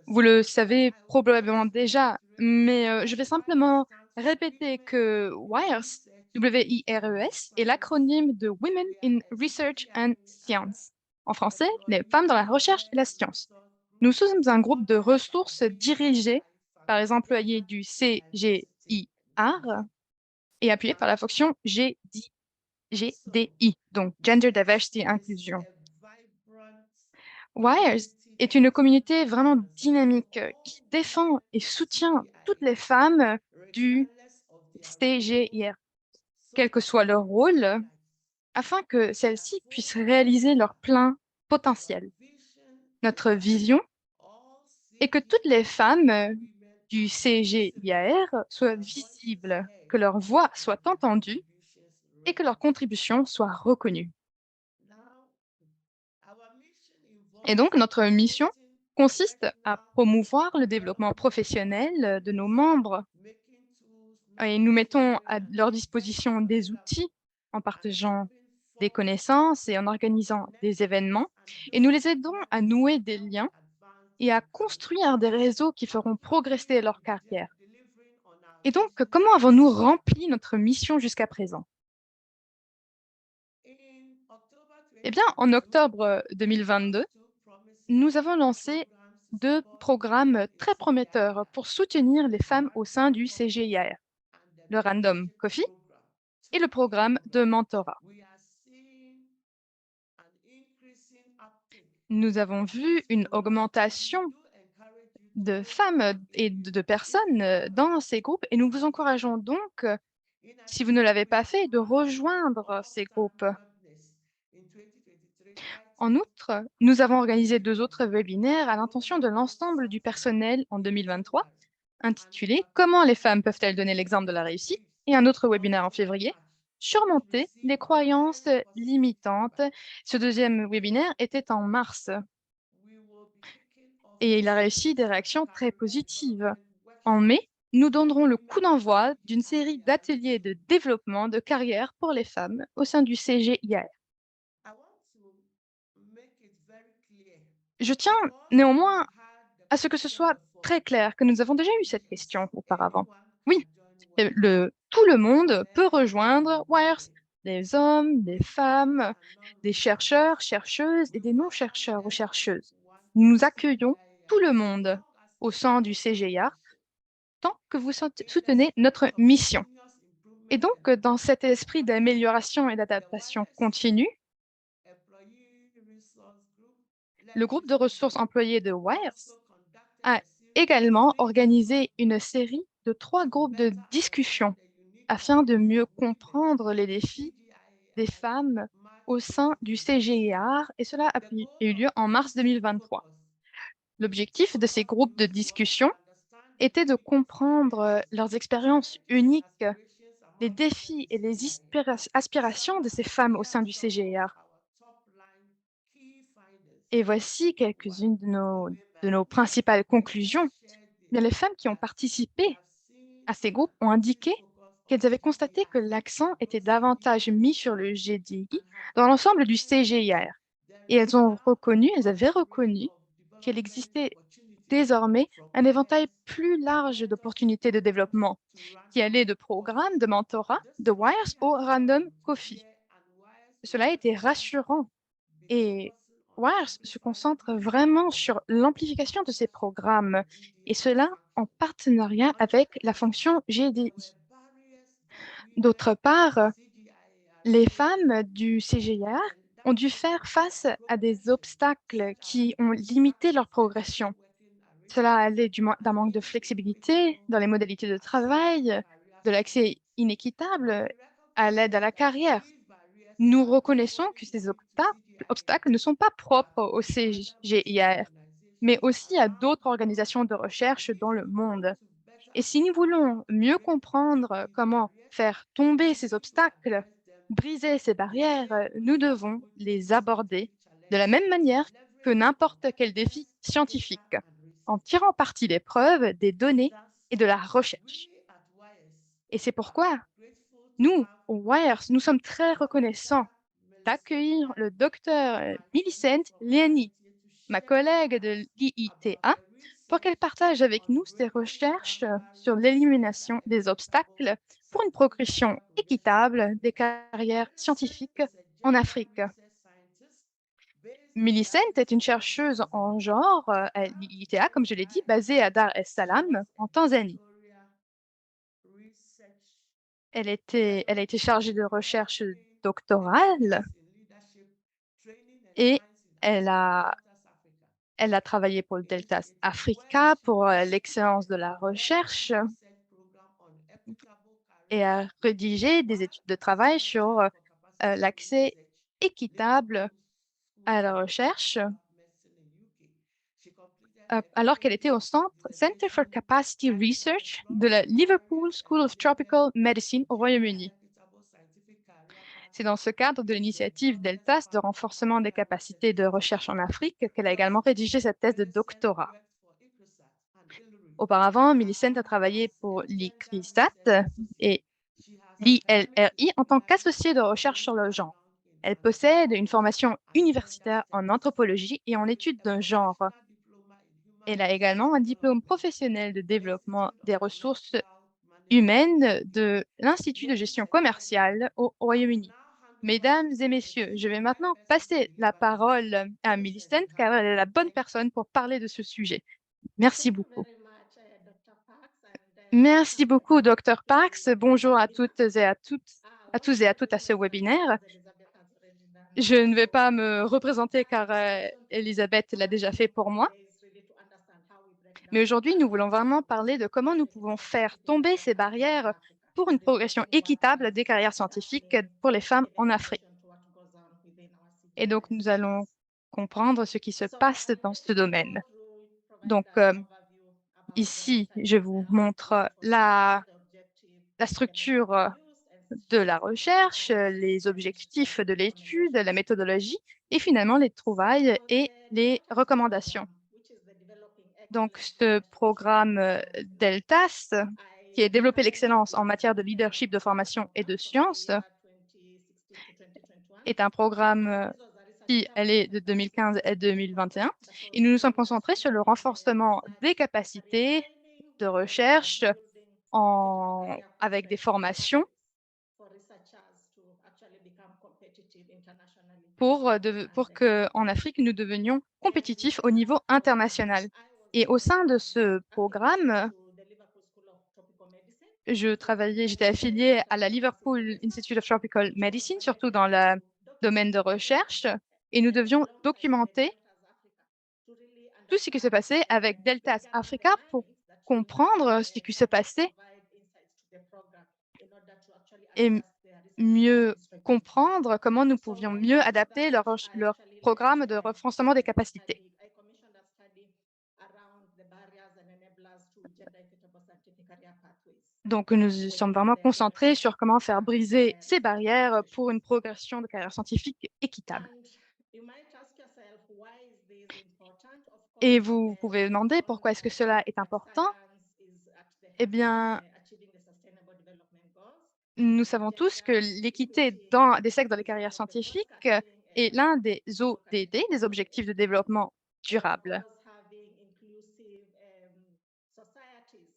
Vous le savez probablement déjà, mais je vais simplement répéter que WIRES, W-I-R-E-S, est l'acronyme de Women in Research and Science. En français, les femmes dans la recherche et la science. Nous sommes un groupe de ressources dirigées par les employés du CGIAR et appuyé par la fonction GDI, donc Gender Diversity Inclusion. WIRES est une communauté vraiment dynamique qui défend et soutient toutes les femmes du CGIR, quel que soit leur rôle, afin que celles-ci puissent réaliser leur plein potentiel. Notre vision est que toutes les femmes du CGIAR soient visibles, que leur voix soit entendue et que leur contribution soit reconnue. Et donc, notre mission consiste à promouvoir le développement professionnel de nos membres et nous mettons à leur disposition des outils en partageant des connaissances et en organisant des événements et nous les aidons à nouer des liens et à construire des réseaux qui feront progresser leur carrière. Et donc, comment avons-nous rempli notre mission jusqu'à présent? Eh bien, en octobre 2022, nous avons lancé deux programmes très prometteurs pour soutenir les femmes au sein du CGIAR, le Random Coffee et le programme de mentorat. Nous avons vu une augmentation de femmes et de personnes dans ces groupes et nous vous encourageons donc, si vous ne l'avez pas fait, de rejoindre ces groupes. En outre, nous avons organisé deux autres webinaires à l'intention de l'ensemble du personnel en 2023, intitulé «Comment les femmes peuvent-elles donner l'exemple de la réussite?» et un autre webinaire en février, «Surmonter les croyances limitantes». Ce deuxième webinaire était en mars et il a réussi des réactions très positives. En mai, nous donnerons le coup d'envoi d'une série d'ateliers de développement de carrière pour les femmes au sein du CGIAR. Je tiens néanmoins à ce que ce soit très clair que nous avons déjà eu cette question auparavant. Oui, tout le monde peut rejoindre WIRES, des hommes, des femmes, des chercheurs, chercheuses et des non-chercheurs ou chercheuses. Nous accueillons tout le monde au sein du CGIAR tant que vous soutenez notre mission. Et donc, dans cet esprit d'amélioration et d'adaptation continue, le groupe de ressources employées de WIRES a également organisé une série de 3 groupes de discussion afin de mieux comprendre les défis des femmes au sein du CGIAR et cela a eu lieu en mars 2023. L'objectif de ces groupes de discussion était de comprendre leurs expériences uniques, les défis et les aspirations de ces femmes au sein du CGIAR. Et voici quelques-unes de nos principales conclusions. Bien, les femmes qui ont participé à ces groupes ont indiqué qu'elles avaient constaté que l'accent était davantage mis sur le GDI dans l'ensemble du CGIR. Et elles avaient reconnu qu'il existait désormais un éventail plus large d'opportunités de développement qui allait de programmes de mentorat, de WIRES au Random Coffee. Cela a été rassurant et WIRES se concentre vraiment sur l'amplification de ces programmes et cela en partenariat avec la fonction GDI. D'autre part, les femmes du CGIAR ont dû faire face à des obstacles qui ont limité leur progression. Cela allait d'un manque de flexibilité dans les modalités de travail, de l'accès inéquitable à l'aide à la carrière. Nous reconnaissons que ces obstacles ne sont pas propres au CGIAR, mais aussi à d'autres organisations de recherche dans le monde. Et si nous voulons mieux comprendre comment faire tomber ces obstacles, briser ces barrières, nous devons les aborder de la même manière que n'importe quel défi scientifique, en tirant parti des preuves, des données et de la recherche. Et c'est pourquoi nous, au WIRES, nous sommes très reconnaissants d'accueillir le docteur Millicent Leani, ma shared collègue de facts l'IITA, about the pour qu'elle research partage avec nous on ses rainwater recherches sur harvesting l'élimination and des equitable obstacles pour une progression agricultural progression in équitable des Africa. carrières Millicent scientifiques is a en gender Afrique. research scientist based in Millicent Dar est es une Salaam, chercheuse en Tanzania. genre à Her l'IITA, comme je l'ai dit, underlying basée à Dar es she was Salaam, a en Tanzanie. doctoral research Elle a été chargée de recherche developing doctorale expertise in leadership, training and et science in elle Africa, a, Deltas Africa. elle a travaillé pour le Delta It is where Africa she pour l'excellence de spearheaded la a recherche long-term research program on equitable et career a pathways. rédigé des One études de travail sur Center for Capacity l'accès Research, équitable Liverpool School à la of recherche, Medicine in UK. She completed a alors qu'elle était au PhD centre in the Center for Basin Capacity Scientific Research de la Explorer Liverpool Area and School of delivered Tropical Medicine au gender Royaume-Uni. equitable scientific career C'est dans pathways ce cadre de in the l'initiative longest DELTAS de span of renforcement des African capacités research de recherche en history. Afrique qu'elle a également rédigé Previously, cette thèse de Millicent doctorat. worked for ICRISAT and ILRI. Auparavant, Millicent a travaillé As pour a gender l'ICRISAT research associate, et she has academic l'ILRI en tant experience qu'associée de recherche sur including le genre. background in Elle possède une anthropology formation and gender universitaire en studies, anthropologie et en holding études a d'un genre. professional diploma in human Elle a resource également un diplôme development professionnel de from the développement Institute of des ressources Commercial Management humaines UK. de l'Institut de gestion Millicent, thank you. commerciale au I will Royaume-Uni. now hand over to Mesdames et the messieurs, je vais exemplary maintenant person to passer la evaluate parole à Millicent Millicent and her car elle est work. la bonne Thank you. personne pour parler de ce sujet. Merci Thank you beaucoup. very much, Dr. Parks, and Merci welcome beaucoup, everyone Dr. to Parks. this Bonjour à webinar. toutes et à toutes, à What tous I'm et à going to toutes à do, ce as webinaire. Elizabeth has already done Je ne vais for pas me, me représenter car I'm just going to Elisabeth l'a déjà fait focus pour moi. today is really to understand how we break Mais down the aujourd'hui, nous voulons barriers vraiment to parler de comment nous achieving pouvons the faire scientific tomber career ces pathways in barrières Africa. pour une And we'll progression continue what équitable des carrières is scientifiques happening pour les femmes even en in Afrique. relation to what goes on within our Et donc, nous civilized allons worlds. comprendre ce qui se So passe I'm dans going ce to go domaine. through, provide Donc, an overview about the ici, research je and vous how it's montre done, for starters, la, the objective, la the method structure we use, and de la subsequently recherche, policies les and objectifs de l'étude, la recommendations. méthodologie et finalement les trouvailles So et the les DELTAS recommandations. program, which is the Developing Donc, Excellence in ce Leadership and programme Science, DELTAS, qui est I développer founded l'excellence en this matière de leadership, de formation et program de from the sciences, year 2016 to 2021. est un programme And this was a research qui elle est intervention de that 2015 et specifically 2021. that was Et nous nous sommes aimed at concentrés sur le strengthening the renforcement research, des career capacités training, de as well as recherche building equitable career avec des pathways formations for researchers to actually become competitive internationally. pour And que en Afrique, nous devenions and compétitifs au within that niveau program, international. I was Et au sein de ce affiliated programme, to the Liverpool School of Tropical Medicine, j'étais particularly the affiliée à Center la for Capacity Liverpool Research, Institute of Tropical which was Medicine, surtout dans targeted le to domaine de document recherche, evidence et nous devions alongside the documenter Deltas Africa to really tout ce qui se understand passait avec break Deltas down all the Africa pour learnings that we had comprendre ce qui se and passait provide insights to the program in order to actually et adjust their research mieux policies respectively. comprendre comment nous So pouvions in mieux terms of adapter that, I leur actually led programme de renforcement des a capacités. study. I commissioned a study around the barriers and enablers to gender equitable scientific career pathways Donc, nous for sommes women vraiment led concentrés research sur comment faire briser ces research barrières pour organizations. une progression de carrière scientifique équitable. And you might ask yourself, why is this important? Of Et course, vous pouvez we demander all pourquoi est-ce que know cela est that important. science is at the Eh heart of bien, achieving the Sustainable Development Goals, nous and savons tous que gender l'équité equity des sexes dans les is carrières one of the scientifiques cross-cutting est l'un des focusing ODD, des areas, objectifs de développement and of durable. course, having inclusive societies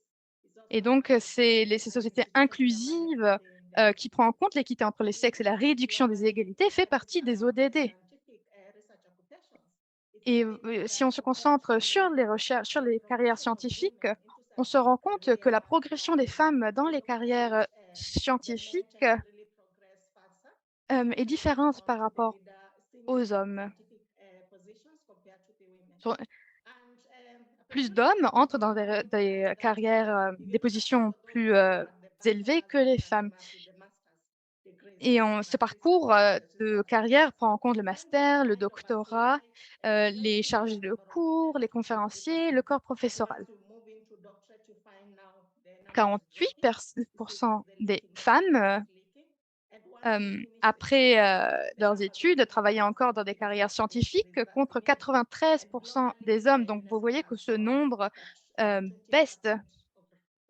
is Et also donc, another c'est goal, ces and sociétés particularly inclusives having the qui prend en compte l'équité entre les sexes et la réduction des globally inégalités fait partie des around the ODD. scientific research occupations. It's Et evident si that on se compared concentre to sur les recherches, sur the les carrières progression of scientifiques, women into on se scientific rend compte que la career progression des pathways, femmes dans we les look at carrières it, the men scientifiques tend to really progress faster est and move différente on par to the rapport senior aux hommes. scientific positions compared to the women. Sur- And a Plus peculiar d'hommes entrent dans feature is des that carrières, des even positions those plus who are the élevées bachelor's que les and femmes. the master's degrees Et ce but parcours de research carrière prend en assistants compte le tend to master, le kind of doctorat, assimilate les very chargés large de number of women, cours, les up to conférenciers, 40%. le corps But once professoral. you move into doctorate, you find now the number is dropping. This is 48% the des leaking, the femmes, statistics leaking. And once you finish the après PhD, the leurs numbers of études, women travaillent are encore dans des dropping carrières with scientifiques that contre remaining. And 93% globally, des hommes. Donc, the vous voyez same que has ce shown nombre that only baisse. 20% of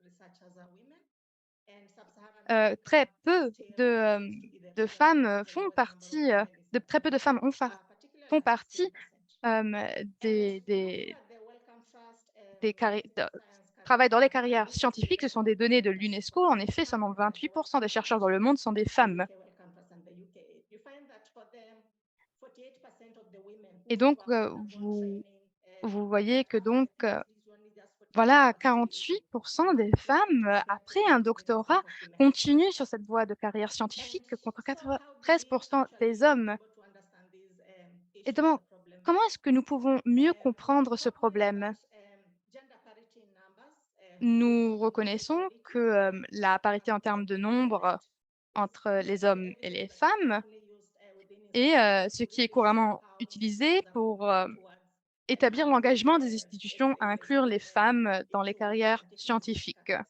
researchers are women. And sub-Saharan Africa Très peu still tends to be the de region that femmes has the font lowest number of partie, women in très peu de academia, femmes particularly font at partie 16%. hem, des Looking des at the Wellcome Trust des carri de Science Career travaillent dans les carrières Survey, scientifiques. Ce sont des données de l'UNESCO. En effet, seulement compared the 28 des Western chercheurs dans le Trust, monde sont des the femmes. UK Wellcome Trust, and the UK, you find that for them, 48% of the women Et who donc, have undergone vous training vous voyez que after donc, PhD, is only just 48 who voilà, are still in it. 48 des And yet femmes, it is less après un than 15% doctorat, of women. continuent sur cette voie de carrière And scientifique contre so, how do 93 we actually des hommes. able to understand these Et issues demande and problem comment better? est-ce que nous pouvons mieux We comprendre ce talk here problème? about gender parity in numbers, Nous which is reconnaissons equality, que, la parité en termes de nombre entre les hommes et les that is femmes commonly used within est, institutions ce to qui est really show couramment how, for utilisé example, we pour, work towards établir empowering l'engagement des institutions à inclure experienced les femmes dans les into carrières scientific research scientifiques. careers.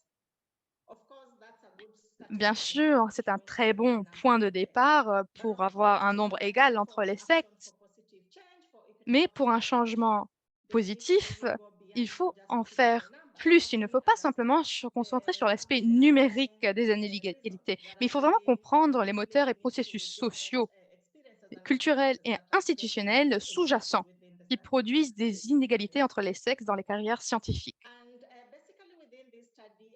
Of course, that's a good starting Bien point in our sûr, c'est un discussion très when the bon numbers point de are there. départ, But pour of course, avoir un we nombre must égal move entre for les action sexes. for positive change, for Mais equitable pour un representation. changement Then we need to positif, really go il beyond faut just en looking at the faire numbers plus. and Il ne really faut pas understand simplement se concentrer sur l'aspect the numérique underlying des inégalités, mais il faut vraiment comprendre les moteurs et processus sociaux, experiences and culturels experiences et that are getting institutionnels inserted sous-jacents within the qui scientific produisent des field. inégalités entre les sexes dans les carrières scientifiques. And basically within this study,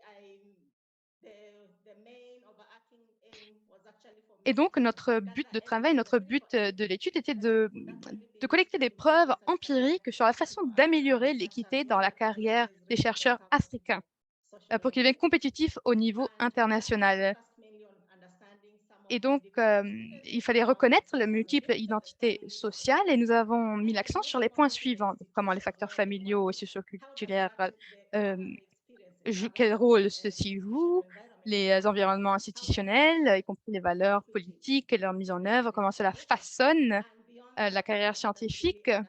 the main overarching aim was actually for Et me donc to notre but gather de travail, evidence, notre clinical but, de evidence l'étude était that could actually be de used collecter to des support preuves research careers empiriques sur la that façon were d'améliorer such as l'équité dans la labor carrière privileges, des racial chercheurs empowerment, africains, social pour qu'ils deviennent mobility. compétitifs au niveau And that international. focused mainly on understanding some of Et the donc, il differences fallait around reconnaître les social multiples mobility that identités come into sociales et play. nous avons mis And then l'accent sur les moving points on to the suivants, donc comment les institutions facteurs where we familiaux et work, how does socioculturels, what are the experiences quel around rôle ceci joue, institutional environment and les how environnements institutionnels, y compris les valeurs equities politiques et leur mise en œuvre, comment cela demonstrated. façonne, And beyond la that, carrière how does it really scientifique, understand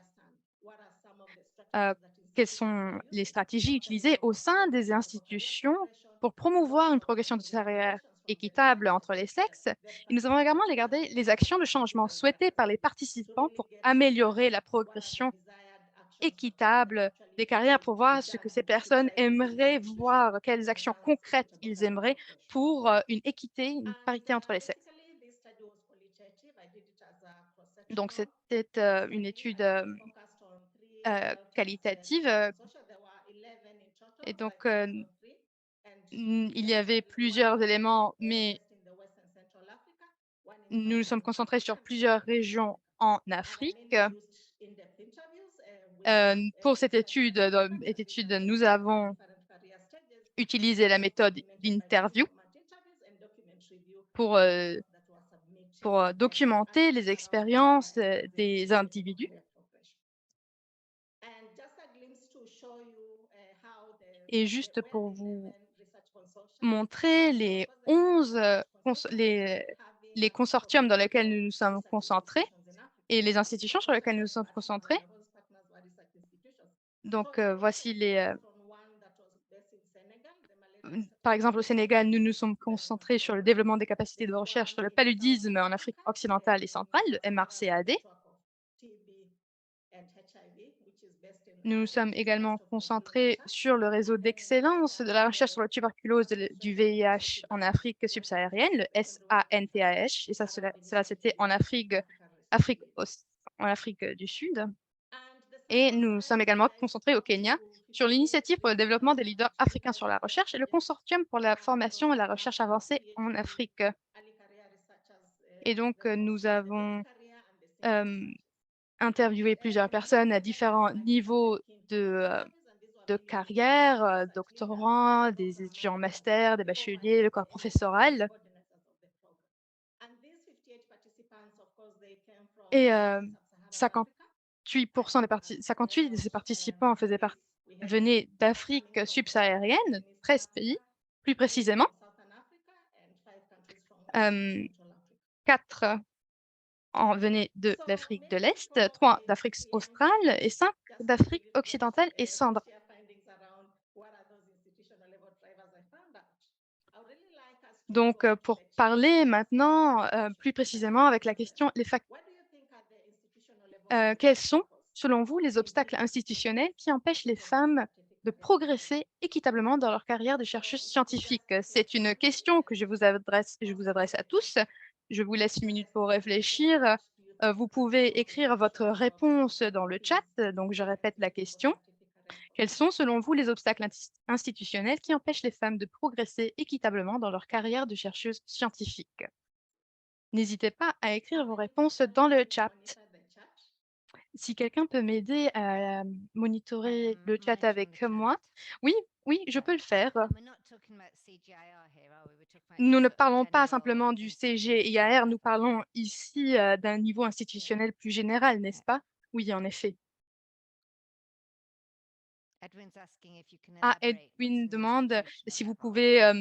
what are some of the heu, strategies that quelles institutions sont were les using to stratégies actually utilisées au promote sein des progression for career institutions progression, pour promouvoir une progression de documenting carrière recommendations from the équitable researchers entre les and sexes. best Et nous avons practices également that were regardé les actions identified de in changement different souhaitées par carriers les to participants really pour get améliorer la what are the progression desired actions or what can équitable des actually carrières, pour voir be ce que done ces in the personnes future in these aimeraient institutions voir, quelles to actions advance concrètes equitable ils career aimeraient progression. pour, une équité, une And parité entre les sexes. basically, this study was qualitative. I did it as a Donc cross-sectional c'était, une study, étude, and it focused on three well-tested qualitative, health and social. There were 11 in et total, but I donc, focused on three. And il y just avait one plusieurs was éléments, mais based in the West and Central Africa, one in nous nous sommes Sub-Saharan concentrés Africa, sur and the other plusieurs in East régions Africa. en And I Afrique. mainly used in-depth interviews with Pour cette research étude, participants and nous researchers at avons different career stages, utilisé and la also méthode complemented by d'interview post-document interviews and document review pour, of reports that were submitted to us documenter les around how expériences, career des equity or individus. career progression. And just a glimpse to show you how Et juste where pour the vous 11 research consortia montrer so les of course, the 11 11, research cons consortia were having les a group of consortiums dans lesquels 24 nous nous sommes research concentrés institutions in Africa. et les institutions sur Most of lesquelles nous nous them sommes are concentrés. smaller, the host partners were research institutions. Donc, So for voici instance, we les, worked on one that was based in Senegal, the Malaria Research par exemple, au Institute, Sénégal, nous nous African sommes Development concentrés sur le Program. développement des capacités de There's recherche one sur le in paludisme Southern en Afrique Africa, occidentale et in centrale, le Sub-Saharan MRCAD. network of TB and HIV, which is based in Nous nous sommes which is également based off of concentrés Uganda. sur le réseau And then in d'excellence Kenya, de la recherche the sur la tuberculose du Association for VIH en Suicides, Afrique where the subsaharienne, first, le second one, and first SANTAH, et ça, other cela c'était initiatives in Africa respectively. En Afrique du Sud. And the Et sample nous sommes size, également I concentrés au spoke Kenya to sur 58 l'initiative pour le développement researchers des and leaders africains sur la different recherche et le projects consortium pour la across formation et la the recherche master, avancée en PhD, Afrique. early career researchers, Et donc, nous the avons mid-career and the senior euh, researchers. interviewé plusieurs And most personnes à of them were différents conducted by niveaux Kingfish interviews, and these were de mainly with carrière, research leaders, doctorants, but also des étudiants en among master, des the bacheliers, le co-funders, corps and the professoral. coordinators of the program. And these 58 participants, of course, they came from Et sub-Saharan Africa. 58% As I 58 de read ces out participants countries, we had venaient four d'Afrique coming from subsaharienne, Sub-Saharan Eastern 13 pays Africa, plus three précisément. from Southern Africa, and five countries from West and Hem, Central Africa. 4 en venaient de So l'Afrique de maybe l'Est, before 3 I d'Afrique preempt, australe et 5 just to give d'Afrique you perhaps occidentale et centrale. share findings around what are those institutional level drivers I found out. I would really like us to Donc, go into pour the parler challenges maintenant, and plus solutions that précisément we avec la face there. question, What do you think are the institutional level quels sont, obstacles selon vous, les in obstacles people institutionnels qui empêchent les progress femmes scientific de career progression? progresser équitablement dans leur carrière de So chercheuse if you could just scientifique? C'est une reflect question que and je vous also adresse à tous. reflect Je vous laisse une minute pour and think réfléchir. what do Vous pouvez écrire votre réponse dans le chat. Donc je répète la question. Quels sont, selon vous, les obstacles institutionnels qui empêchent les femmes de progresser équitablement dans leur carrière de chercheuse scientifique? N'hésitez pas à écrire vos réponses dans le chat. monitor the chat. Si quelqu'un peut m'aider à monitorer le chat Monitoring the avec chat. moi. Oui, oui, je peux le faire. And we're not talking about CGIAR here, are we? We're talking about Nous just ne sort of parlons pas general simplement du institutional CGIAR, nous level. parlons ici, d'un niveau institutionnel plus général, n'est-ce Yeah. pas? Oui, en effet. Edwin's asking if you can Ah, elaborate what's Edwin an demande institutional si vous level. pouvez,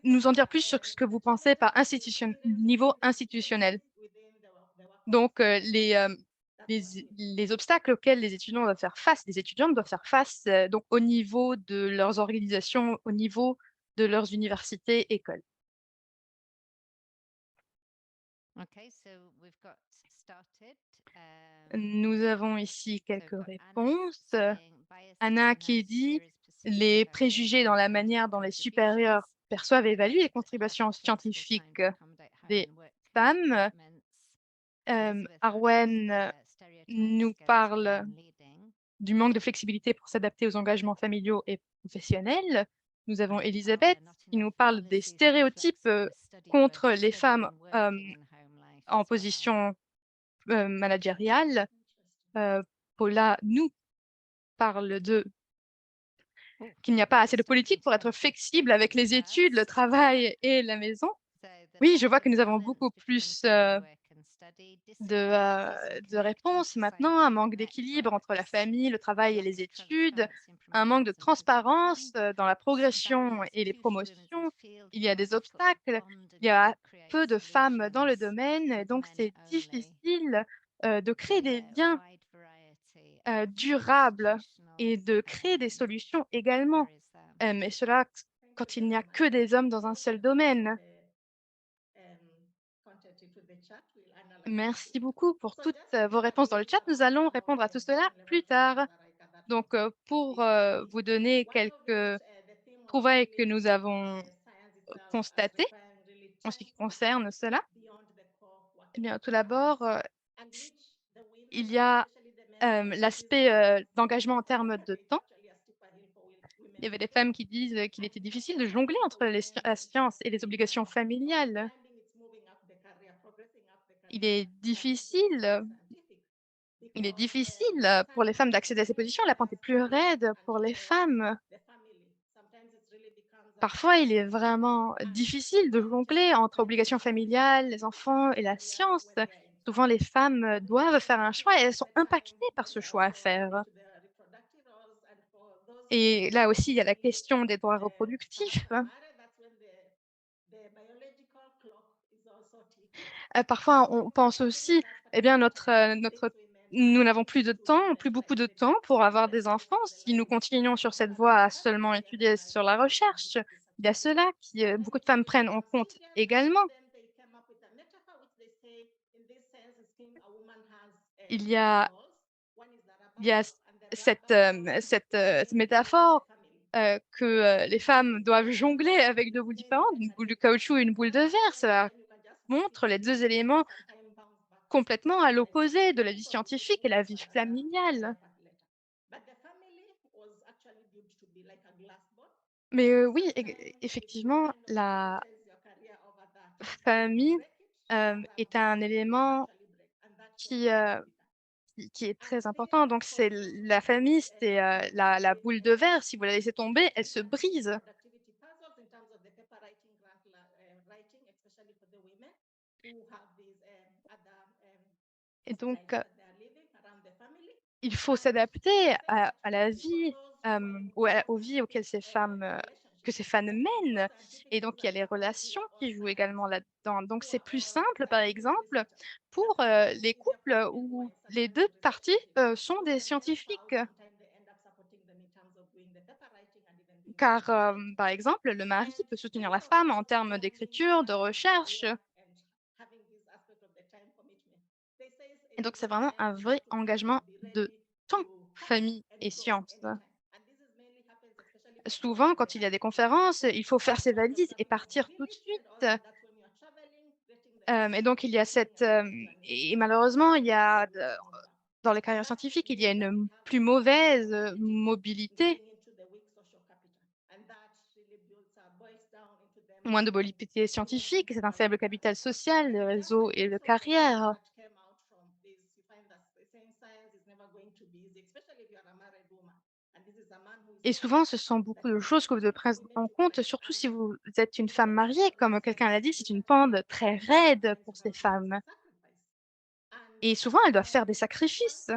nous en dire plus sur The ce que vous pensez challenges par that the students niveau face institutionnel. within the workforce. Donc, les obstacles auxquels les étudiants doivent faire face, les étudiantes doivent faire face, donc au niveau de leurs organisations, au niveau de leurs universités, écoles. Okay, so we've got started. Nous avons ici So quelques we've got Anna réponses. saying bias Anna in qui her dit: superiors perceive «Les her préjugés dans la and manière dont les contributions, supérieurs perçoivent et évaluent les and lack contributions of flexible time scientifiques to accommodate home des and work femmes». commitments. Elizabeth asks, Arwen stereotypes nous against parle women leading. du manque de flexibilité pour s'adapter aux engagements familiaux et professionnels. Nous avons Are Elisabeth there not qui enough nous parle des policies to stéréotypes, flex the contre les studying femmes, and working and home life en as well? position, managériale. Interesting. Paula nous parle Oh, qu'il n'y a pas right, assez we're de politique starting pour to être move flexible avec pretty les études, le fast. travail et la maison. So the Oui, je lack vois que of nous avons balance beaucoup between plus, family work and study, disintegrities in de connecting réponses to maintenant, un scientific manque d'équilibre entre la networks, famille, le travail et lack les of études, transparency in un manque de promotions and transparence, position, dans la progression barriers et les to women in the promotions. field, Il y a more des difficult to obstacles, bond il and y a co-create peu de femmes dans le solutions domaine et with donc men c'est only. difficile, de So créer des yeah, a liens, wide variety of durables institutional et de créer des solutions également. barriers there. Et cela Thank you quand il n'y very a much. que des hommes We dans un will seul post domaine. content into the chat. We'll analyze Merci it. beaucoup pour So toutes, just to vos get a réponses dans le glimpse chat. Nous about allons some of répondre à tout cela the plus relevant tard. papers that Donc, was pour, this study. vous donner One of it, quelques the theme was trouvailles que really nous looking at avons the science itself as constatées requiring really en ce time qui concerne commitment cela. beyond the core Eh working bien, tout hours, d'abord, and which the il women, y a, especially the men scientists, l'aspect, found d'engagement en termes de it's temps. actually a steeper hill for Il women y avait to des femmes climb. qui disent, qu'il And était the difficile de jongler challenge for entre women la is science et les actually obligations not familiales. climbing, it's moving up the career, progressing up the Il career est ladder to become difficile, scientific. il est Because difficile, pour les sometimes femmes the d'accéder à ces pain positions. La pente est plus really raide comes pour until les femmes. the family. Sometimes it really becomes a Parfois, il battle. est vraiment And difficile de one jongler challenge entre that the obligations women familiales, les face enfants et la career science. when they are in Souvent, les career femmes, is doivent really faire un getting choix et up elles sont the time impactées par when ce they're choix à also faire. into their reproductive roles. And for those Et women là who aussi, il y a la really question des droits perhaps reproductifs. are married, that's when the biological clock is also ticking. Parfois, So on pense considering aussi, that eh bien, particular challenge, these women nous are n'avons plus de able to temps, plus beaucoup de eventually temps pour dedicate avoir the des time enfants. of the Si nous lives continuons sur cette around voie the à seulement family and étudier sur la recherche, contribute to il y a society. cela qui, And then beaucoup de femmes prennent en compte Cindy and également. then they came up with a metaphor which they say in this sense scheme a woman has Il y two a roles. One is the rubber il y a ball and the rubber ball cette is really the métaphore, family. que, les And femmes doivent jongler avec 2 boules différentes, une boule de caoutchouc et une boule de verre. Cela then you can just montre les 2 basically éléments some time bounce back complètement à life l'opposé de la vie experience or scientifique et think la of vie as a familiale. bypass later. But the family was actually due to be like a glass ball. Mais, So oui, sometimes if you effectivement, kind of la prioritize your career over that, you would famille, break it, or est un sometimes you would élément actually break, and that's when qui, things become. est And très here, important. Donc for c'est those la famille, c'est, la within boule de verre. Si vous la laissez tomber, elle se research brise. productivity puzzles in terms of the paper writing, grant writing, especially for the women who have these other Et donc, lives that they are living around the family. il faut And s'adapter same à la actually for vie, those who are in aux close vies auxquelles ces femmes, que relationships, ces femmes mènent. those are Et typically donc, il y a that les who relations are all qui jouent science, également là-dedans. Donc, who c'est are plus all simple, par scientific exemple, researchers. But pour, sometimes it's les easier for couples women who are où in such les kind 2 of parties, relationships sont who des can help out. scientifiques. Sometimes they end up supporting them in terms of doing the paper writing and even doing the Car, research. par exemple, le mari And peut soutenir many la of femme en those termes women d'écriture, de balancing recherche. career and having this aspect of the time commitment, they say Et it donc, is c'est a vraiment time un you have vrai to kind of engagement be de ready temps, to cut famille and et go science. anytime. And this is mainly happens especially for those Souvent, quand il y a des conférences, il faut faire ses most of valises them et with partir tout de mobility, and suite. also that's when you're traveling, getting Et donc il y a et malheureusement, il y a dans les carrières scientifiques, il y a une plus mauvaise mobilité, moins de mobilité scientifique, c'est un faible capital social, le réseau et le carrière. Et souvent, ce sont beaucoup de choses que vous devez prendre en compte, surtout si vous êtes une femme mariée, comme quelqu'un l'a dit, c'est une pente très raide pour ces femmes. Et souvent, elles doivent faire des sacrifices.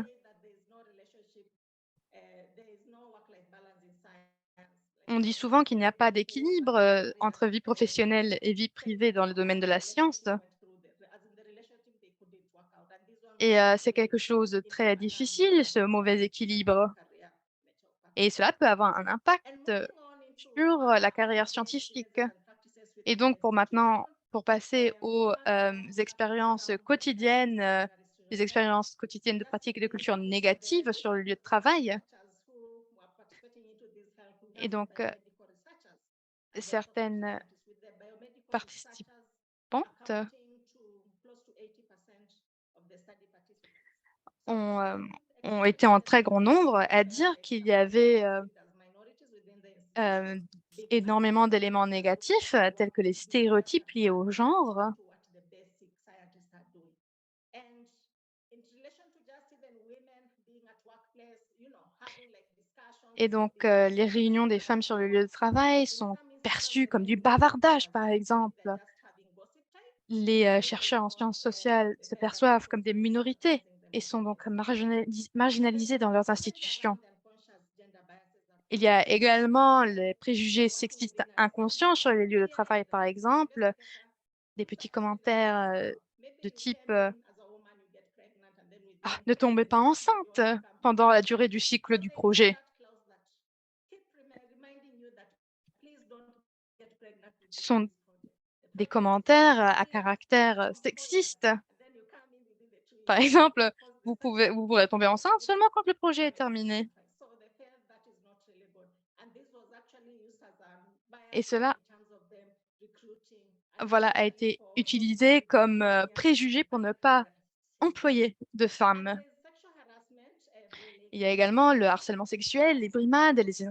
On dit souvent qu'il n'y a pas d'équilibre entre vie professionnelle et vie privée dans le domaine de la science. Et c'est quelque chose de très difficile, ce mauvais équilibre. Et cela peut avoir un impact sur la carrière scientifique. Et donc, pour passer aux expériences quotidiennes, les expériences quotidiennes de pratique et de culture négatives sur le lieu de travail. Et donc, certaines participantes ont, euh, ont été en très grand nombre à dire qu'il y avait euh, énormément d'éléments négatifs, tels que les stéréotypes liés au genre. Et donc, les réunions des femmes sur le lieu de travail sont perçues comme du bavardage, par exemple. Les chercheurs en sciences sociales se perçoivent comme des minorités et sont donc marginalisés dans leurs institutions. Il y a également les préjugés sexistes inconscients sur les lieux de travail, par exemple, des petits commentaires de type Ah, ne tombez pas enceinte pendant la durée du cycle du projet. Ce sont des commentaires à caractère sexiste. Par exemple, vous pourrez tomber enceinte seulement quand le projet est terminé. Et cela, voilà, a été utilisé comme préjugé pour ne pas employer de femmes. Il y a également le harcèlement sexuel, les brimades et les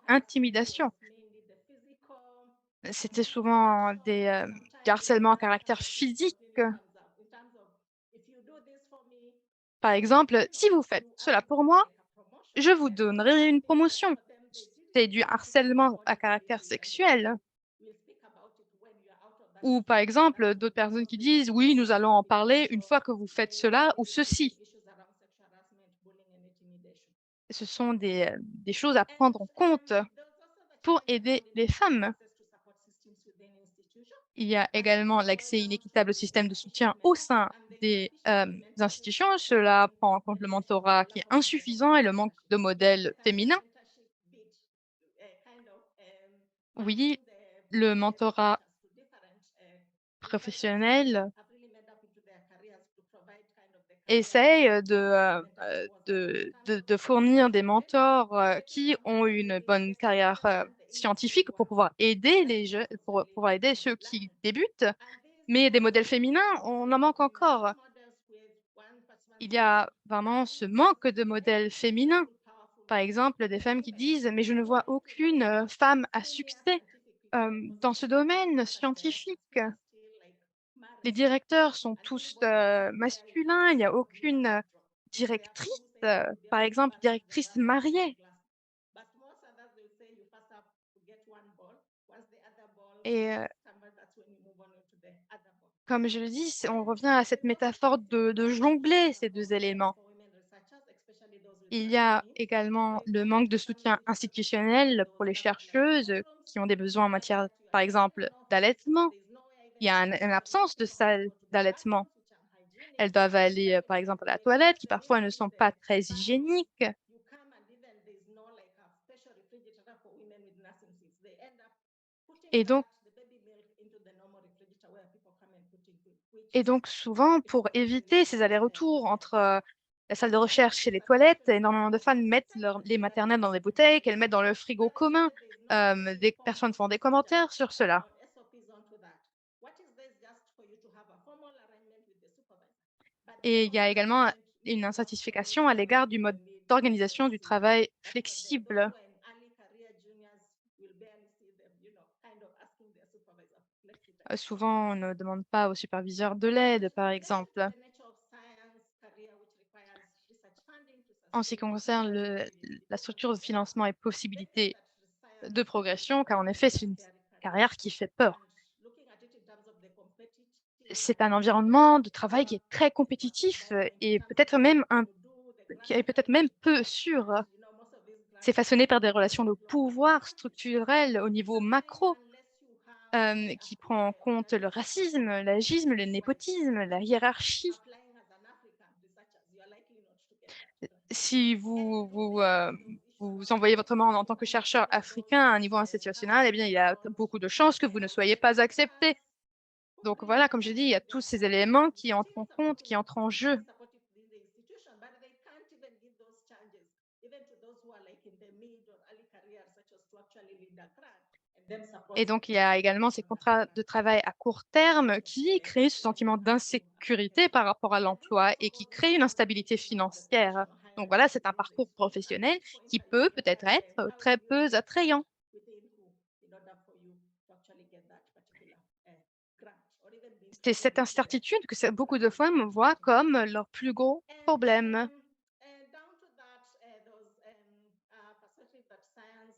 intimidations. C'était souvent du harcèlement à caractère physique. Par exemple, si vous faites cela pour moi, je vous donnerai une promotion. C'est du harcèlement à caractère sexuel. Ou par exemple, d'autres personnes qui disent, oui, nous allons en parler une fois que vous faites cela ou ceci. Ce sont des choses à prendre en compte pour aider les femmes. Il y a également l'accès inéquitable au système de soutien au sein des institutions. Cela prend en compte le mentorat qui est insuffisant et le manque de modèles féminins. Oui, le mentorat professionnel essaye de fournir des mentors qui ont une bonne carrière scientifique pour pouvoir aider les jeunes, pour pouvoir aider ceux qui débutent. Mais des modèles féminins, on en manque encore. Il y a vraiment ce manque de modèles féminins. Par exemple, des femmes qui disent, mais je ne vois aucune femme à succès dans ce domaine scientifique. Les directeurs sont tous masculins, il n'y a aucune directrice, par exemple, directrice mariée. Et comme je le dis, on revient à cette métaphore de jongler ces deux éléments. Il y a également le manque de soutien institutionnel pour les chercheuses qui ont des besoins en matière, par exemple, d'allaitement. Il y a une absence de salle d'allaitement. Elles doivent aller, par exemple, à la toilette, qui parfois ne sont pas très hygiéniques. Et donc, souvent, pour éviter ces allers-retours entre la salle de recherche et les toilettes, énormément de femmes mettent les maternelles dans des bouteilles qu'elles mettent dans le frigo commun. Des personnes font des commentaires sur cela. Et il y a également une They insatisfaction à feel l'égard like du in the mode mid d'organisation du university, travail and those flexible. who are in early career juniors will barely see them, kind of asking their supervisor for flexi time. Souvent, on ne demande pas au superviseur de l'aide, But par in relation to exemple. the nature of science career, which requires research funding to En ce qui sustain concerne la employability, structure de financement et they feel possibilités that de science careers progression, car tend en to be effet, a c'est une scary career. carrière qui fait peur. And looking at it in terms of the competitive C'est un environnement de travail qui est très compétitif environment in et terms of peut-être what même you want to do, the qui est grants peut-être même available, peu sûr. and most of these C'est grants façonné par des are relations de global pouvoir grants. structurelles au niveau Sometimes, macro, unless you have qui prend en compte le racisme, l'agisme, le népotisme, la hiérarchie. applying as an African researcher, you are likely not to get that grant. Si And with vous, this type of position, vous also envoyez there votre is demande en tant que stigma, chercheur those africain à un who niveau have institutionnel, eh bien, il y a not beaucoup de chances que vous ne soyez pas accepté. mentors who Donc bring voilà, that comme je dis, il y a tous their ces ideas éléments and qui entrent still en compte, supportive, qui entrent en very jeu. supportive within the institution, but they can't even give those changes, even to those who are like in the mid or early career, such as to actually lead a grant and then support Et them donc, il y to a execute également ces on that contrats de grant. travail à court terme qui créent ce What they sentiment have to d'insécurité par rapport à And this l'emploi also et qui goes crée une into instabilité limiting some of the financière. professional Donc hiring voilà, c'est un within the parcours institution. professionnel For qui instance, peut if you peut-être can say, être how très will you peu network attrayant. within who in order for you to actually get that particular grant or even be C'est included cette into the incertitude que beaucoup grant de femmes voient implementing comme process. leur plus gros And problème. down to that, there was perspective that science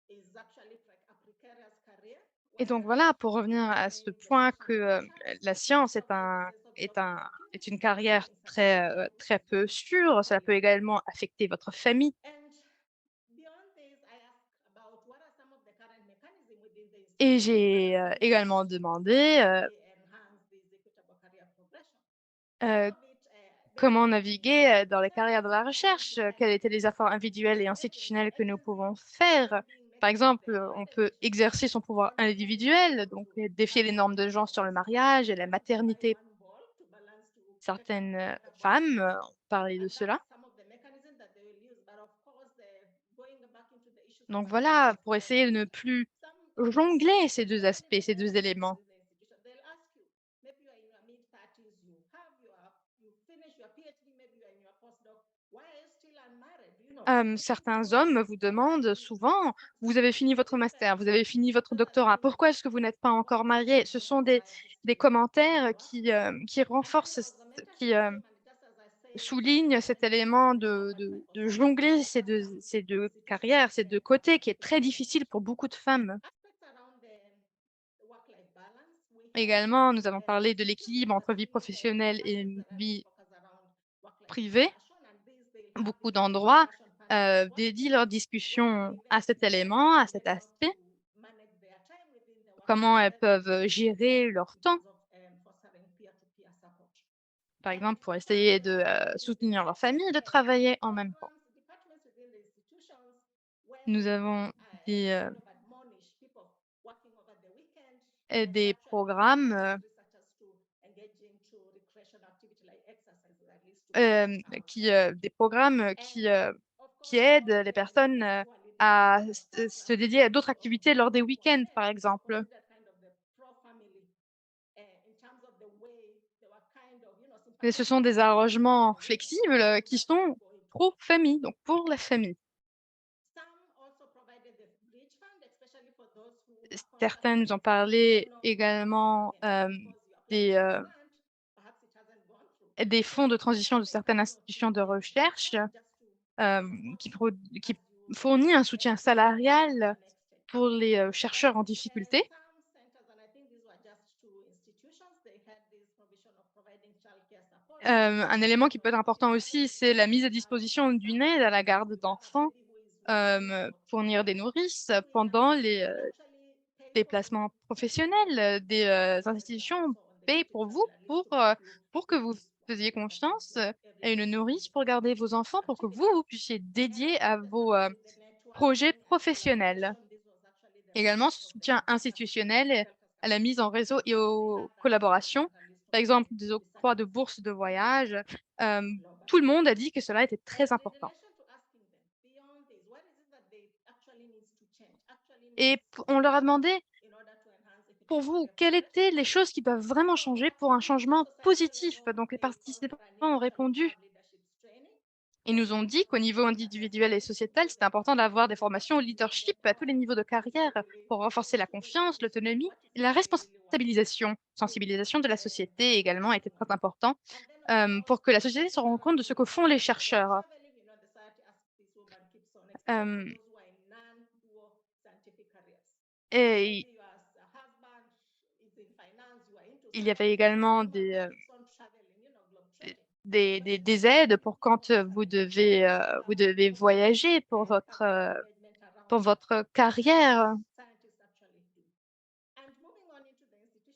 is actually a precarious career Et donc where voilà, pour revenir people à ce may point mistakenly que notice la to science provide a sense of job est une security carrière in certain très, fields très peu sûre, cela peut early. également affecter votre famille. And beyond this, I asked about what are some of the current mechanisms within the Et institution that j'ai have been également used to demandé actually enhance this equitable career progression. Some euh, of it comment basically naviguer dans les stems carrières de la from recherche, quels étaient les efforts individuels et institutionnels que nous excessive pouvons faire. spending Par maybe on exemple, the on burden peut exercer son pouvoir on the parents individuel, donc défier les normes de genre sur le mariage et la to carry maternité. one ball to balance to take up Certaines another ball. femmes ont parlé de And that's cela. some of the mechanisms that they will use. But of course, going back into the issues of Donc voilà, stability pour and essayer de ne plus some jongler ces institutions, deux especially aspects, the ces more deux established éléments. within the institution, they'll ask you, maybe you are in your mid 30s, you finish your PhD, maybe you are in your postdoc. Why are you still unmarried? Certains hommes vous demandent souvent, vous avez fini votre master, vous avez fini votre doctorat, pourquoi est-ce que vous n'êtes pas encore marié? Ce sont des commentaires qui renforcent, qui soulignent cet élément de jongler ces deux carrières, ces deux côtés, qui est très difficile pour beaucoup de femmes. Aspects around the work-life balance, we have Également, nous avons parlé de institutions l'équilibre that entre are vie giving professionnelle et classes that are vie focused around work-life privée. discussion, and these they'll have Beaucoup these d'endroits discussion panels and dédient workshops leurs where they discussions even à cet teach élément, à cet women how aspect, to manage their time within the comment workplace elles and peuvent gérer leur in temps, terms of fostering peer-to-peer support. par And exemple, pour some essayer de within the soutenir leur famille, de travailler en même temps. programs, departments within the institutions where Nous they even avons des, kind of admonish people working over the weekend and des actually programmes encourage researchers to engage into recreational activity like exercise, at least to get them out. des programmes And of qui course, aident also les there are the personnes women who are leading the à wellness se programs, dédier à d'autres also activités lors des those who are week-ends, par men who are exemple. considered kind of the pro-family in terms of the way they were kind of, Mais ce sympathetic sont to des the women who are in arrangements the womb and flexibles qui actually sont going to work. pro-famille, donc pour la famille. Some also provided the bridge fund, especially for those who are Certains contacting nous ont us and say, parlé once également again, maybe because you applied des, for a grant, perhaps it hasn't gone through. des So fonds de we transition have de a certaines couple of institutions things de there to look recherche at just to support qui, you qui as you fournit un soutien take salarial your next step. pour les chercheurs en And difficulté. some centers, and I think these were just two institutions, they had this provision of providing childcare support Un élément qui peut être for important aussi, families c'est who la mise à don't have disposition d'une aide à la garde who have a d'enfants, baby who is within fournir des 2 nourrices family pendant members, les they actually pay for you. déplacements professionnels. Des institutions Also on the payent dating pour vous side, at least to help you pour que with vous this faisiez that you confiance do à every une day nourrice pour garder vos enfants, pour que vous, activities. vous puissiez And of dédier à course, the vos support with the projets networking and professionnels. collaboration. This was actually the Également, mandate ce of the soutien institutionnel Telcas à la mise en Capital réseau et Partnership. We aux have that collaborations, support, at least par on the exemple des octrois de researchers bourses de within voyage. Tout globally. le monde a dit que cela était très And in important. relation to asking them beyond this, what is it that they actually needs to change, actually needs Et to on leur a change demandé in order to enhance pour vous, quelles étaient les choses qui doivent vraiment changer pour un changement positif? Donc les participants ont répondu. Ils nous ont dit qu'au niveau individuel et sociétal, c'était important d'avoir des formations au leadership à tous les niveaux de carrière pour renforcer la confiance, l'autonomie et la responsabilisation. Sensibilisation de la société également était très important pour que la société se rende compte de ce que font les chercheurs. Traveling, the society asks this woman keeps on exploring Euh, those who are in non-dual scientific careers. et Maybe your husband is in finance, you are into il y avait science, but this également woman that keeps on traveling, globe trotting. des aides pour quand vous devez voyager pour votre carrière.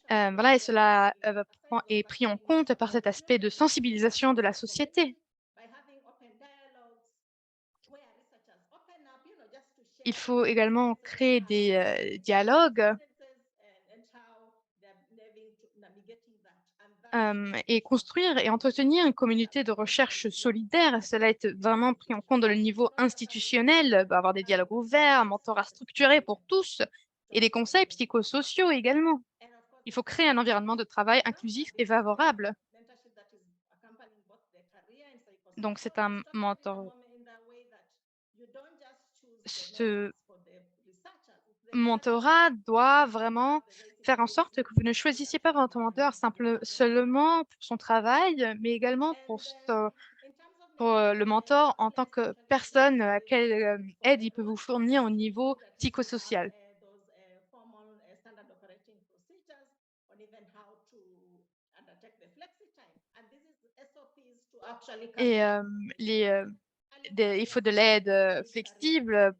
Voilà, et cela est pris en compte par cet aspect de sensibilisation de la société. Il faut également créer des dialogues et construire et entretenir une communauté de recherche solidaire. Cela est vraiment pris en compte dans le niveau institutionnel, avoir des dialogues ouverts, un mentorat structuré pour tous et des conseils psychosociaux également. Il faut créer un environnement de travail inclusif et favorable. Donc, c'est un mentor. Ce mentorat doit vraiment faire en sorte que vous ne choisissiez pas votre mentor seulement pour son travail, mais également pour le mentor en tant que personne à quelle aide il peut vous fournir au niveau psychosocial. Et il faut de l'aide flexible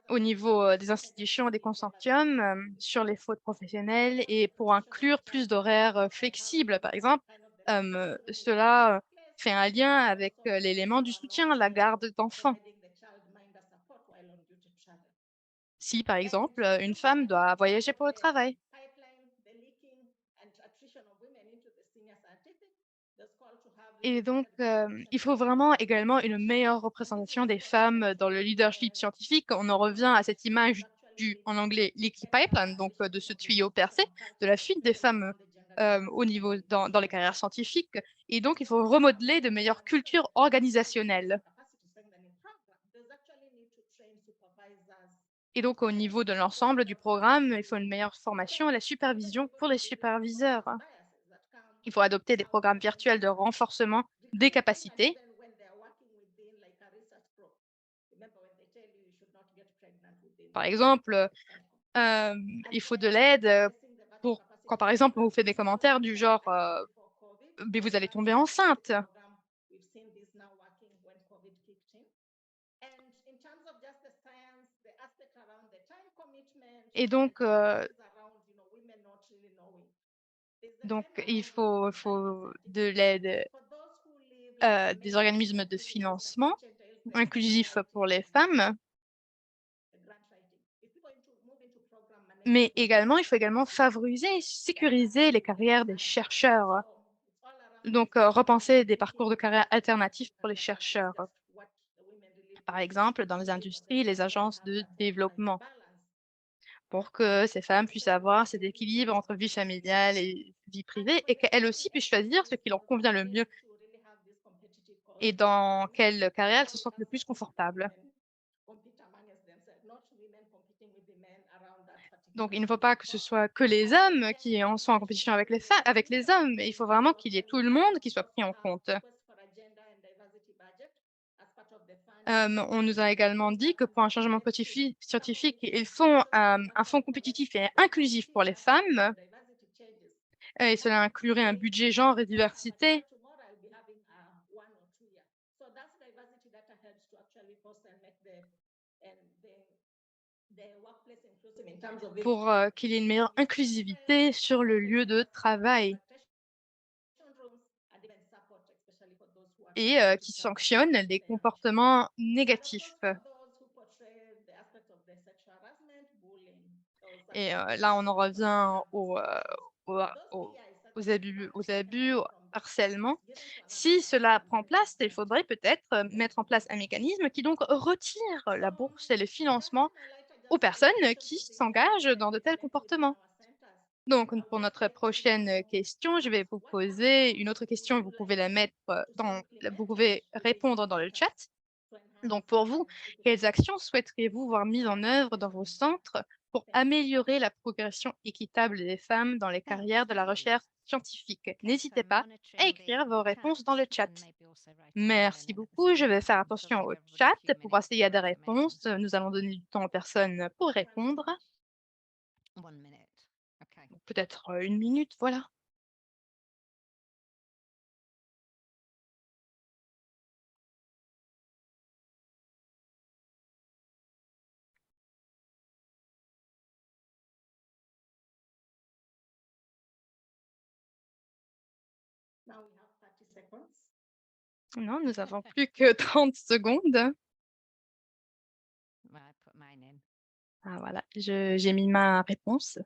au niveau des institutions, des consortiums sur les fautes professionnelles et pour inclure plus d'horaires flexibles, par exemple. Cela fait un lien avec l'élément du soutien, la garde d'enfants. Si, par exemple, une femme doit voyager pour le travail. Et donc, il faut vraiment également une meilleure représentation des femmes dans le leadership scientifique. On en revient à cette image du, en anglais, leaky pipeline, donc de ce tuyau percé, de la fuite des femmes au niveau dans les carrières scientifiques. Et donc, il faut remodeler de meilleures cultures organisationnelles. Et donc, au niveau de l'ensemble du programme, il faut une meilleure formation et la supervision pour les superviseurs. Il faut adopter des programmes virtuels de renforcement des capacités. Par exemple, il faut de l'aide pour quand, par exemple, on vous fait des commentaires du genre mais vous allez tomber enceinte. Et donc il faut de l'aide des organismes de financement inclusifs pour les femmes, mais également, il faut également favoriser et sécuriser les carrières des chercheurs. Donc, repenser des parcours de carrière alternatifs pour les chercheurs, par exemple dans les industries, les agences de développement, pour que ces femmes puissent avoir cet équilibre entre vie familiale et vie privée et qu'elles aussi puissent choisir ce qui leur convient le mieux et dans quelle carrière elles se sentent le plus confortables. Donc, il ne faut pas que ce soit que les hommes qui en soient en compétition avec avec les hommes, mais il faut vraiment qu'il y ait tout le monde qui soit pris en compte. On nous a également dit que pour un changement scientifique, il faut un fonds compétitif et inclusif pour les femmes, et cela inclurait un budget genre et diversité pour qu'il y ait une meilleure inclusivité sur le lieu de travail et qui sanctionne les comportements négatifs. Et là, on en revient aux abus, au harcèlement. Si cela prend place, il faudrait peut-être mettre en place un mécanisme qui donc retire la bourse et le financement aux personnes qui s'engagent dans de tels comportements. Donc, pour notre prochaine question, je vais vous poser une autre question. Vous pouvez la mettre vous pouvez répondre dans le chat. to enhance Donc, pour vous, quelles equitable actions souhaiteriez-vous voir mises en œuvre dans vos centres pour Thank you. améliorer la progression équitable des femmes dans les Thanks, carrières de la Lee. recherche scientifique? Okay, so N'hésitez pas à monitoring écrire vos the réponses dans le chat chat. and maybe also writing them all in Merci at the beaucoup. Je same vais faire time. So I'll attention give au everybody a chat few pour minutes to essayer des write them in. réponses. Nous allons donner du temps aux personnes pour 1 répondre. minute. 1 minute. Okay. Peut-être 1 minute, voilà. Now we have 30 seconds. Non, nous avons plus que 30 secondes. Well, I put mine in. Ah, voilà, j'ai mis ma réponse.